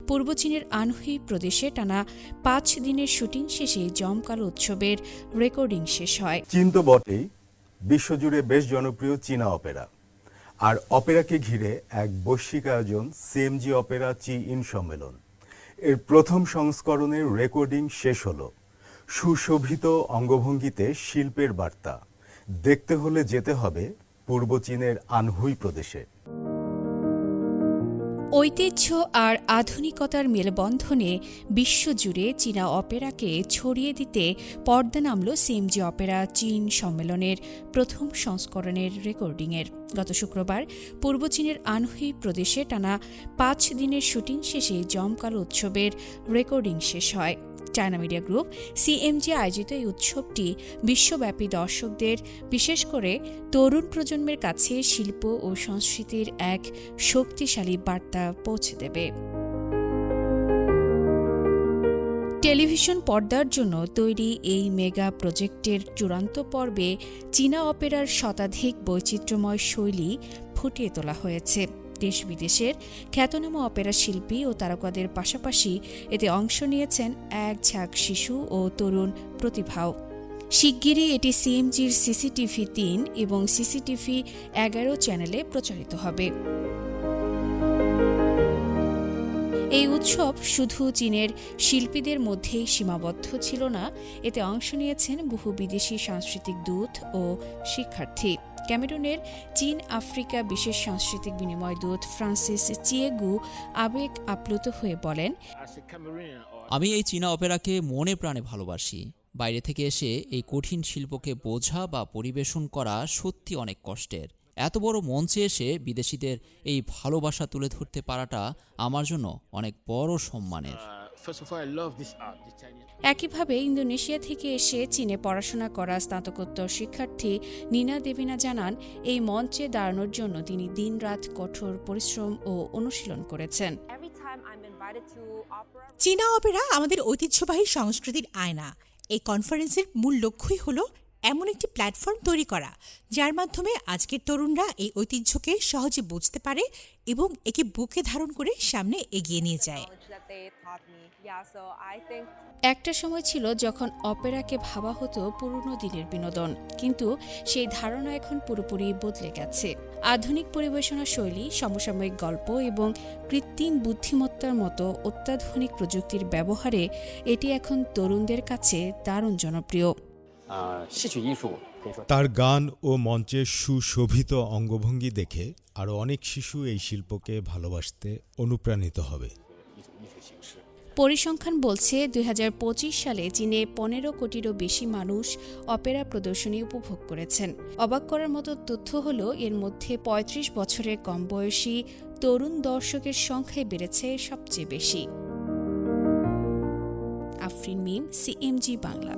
পূর্ব চীনের আনহুই প্রদেশে টানা ৫ দিনের শুটিং শেষে জমকালো উৎসবের রেকর্ডিং শেষ হয়। চীন তো বটেই, বিশ্বজুড়ে বেশ জনপ্রিয় চীনা অপেরা। আর অপেরাকে ঘিরে এক বৈশ্বিক আয়োজন সিএমজি অপেরা চি ইন সম্মেলন। এর প্রথম সংস্করণের রেকর্ডিং শেষ হলো। সুশোভিত অঙ্গভঙ্গিতে শিল্পের বার্তা দেখতে হলে যেতে হবে পূর্ব চীনের আনহুই প্রদেশে। ঐতিহ্য আর আধুনিকতার মেলবন্ধনে বিশ্বজুড়ে চীনা অপেরাকে ছড়িয়ে দিতে পর্দা নামল সিএমজি অপেরা চীন সম্মেলনের প্রথম সংস্করণের রেকর্ডিংয়ের। গত শুক্রবার পূর্ব চীনের আনহুই প্রদেশে টানা ৫ দিনের শুটিং শেষে জমকালো উৎসবের রেকর্ডিং শেষ হয়। চায়না মিডিয়া গ্রুপ সিএমজি আয়োজিত এই উৎসবটি বিশ্বব্যাপী দর্শকদের, বিশেষ করে তরুণ প্রজন্মের কাছে শিল্প ও সংস্কৃতির এক শক্তিশালী বার্তা পৌঁছে দেবে। টেলিভিশন পর্দার জন্য তৈরি এই মেগা প্রজেক্টের চূড়ান্ত পর্বে চীনা অপেরার শতাধিক বৈচিত্র্যময় শৈলী ফুটিয়ে তোলা হয়েছে। দেশ বিদেশের খ্যাতনামা অপেরা শিল্পী ও তারকাদের পাশাপাশি এতে অংশ নিয়েছেন এক ঝাঁক শিশু ও তরুণ প্রতিভাও। শিগগিরই এটি সিএমজির সিসিটিভি ৩ এবং সিসিটিভি ১১ চ্যানেলে প্রচারিত হবে। এই উৎসব শুধু চীনের শিল্পীদের মধ্যেই সীমাবদ্ধ ছিল না, এতে অংশ নিয়েছেন বহু বিদেশি সাংস্কৃতিক দূত ও শিক্ষার্থী। ক্যামেরুনের চীন আফ্রিকা বিশেষ সাংস্কৃতিক বিনিময় দূত ফ্রান্সিস চিয়েগু আবেগ আপ্লুত হয়ে বলেন, আমি এই চীনা অপেরাকে মনে প্রাণে ভালোবাসি। বাইরে থেকে এসে এই কঠিন শিল্পকে বোঝা বা পরিবেশন করা সত্যি অনেক কষ্টের। এত বড় মঞ্চে এসে বিদেশিদের এই ভালোবাসা তুলে ধরতে পারাটা আমার জন্য অনেক বড় সম্মানের। একইভাবে ইন্দোনেশিয়া থেকে এসে চীনে পড়াশোনা করা স্নাতকোত্তর শিক্ষার্থী নিনা দেবিনা জানান, এই মঞ্চে দাঁড়ানোর জন্য তিনি দিনরাত কঠোর পরিশ্রম ও অনুশীলন করেছেন। চীনা অপেরা আমাদের ঐতিহ্যবাহী সংস্কৃতির আয়না। এই কনফারেন্সের মূল লক্ষ্যই হলো এমন একটি প্ল্যাটফর্ম তৈরি করা, যার মাধ্যমে আজকের তরুণরা এই ঐতিহ্যকে সহজে বুঝতে পারে এবং একে বুকে ধারণ করে সামনে এগিয়ে নিয়ে যায়। একটা সময় ছিল যখন অপেরাকে ভাবা হতো পুরনো দিনের বিনোদন, কিন্তু সেই ধারণা এখন পুরোপুরি বদলে গেছে। আধুনিক পরিবেশনা শৈলী, সমসাময়িক গল্প এবং কৃত্রিম বুদ্ধিমত্তার মতো অত্যাধুনিক প্রযুক্তির ব্যবহারে এটি এখন তরুণদের কাছে দারুণ জনপ্রিয়। তার গান ও মঞ্চের সুশোভিত অঙ্গভঙ্গি দেখে আরও অনেক শিশু এই শিল্পকে ভালোবাসতে অনুপ্রাণিত হবে। পরিসংখ্যান বলছে ২০২৫ সালে চীনে ১৫ কোটিরও বেশি মানুষ অপেরা প্রদর্শনী উপভোগ করেছেন। অবাক করার মতো তথ্য হল, এর মধ্যে ৩৫ বছরের কম বয়সী তরুণ দর্শকের সংখ্যাই বেড়েছে সবচেয়ে বেশি। আফরিন মিম, সিএমজি বাংলা।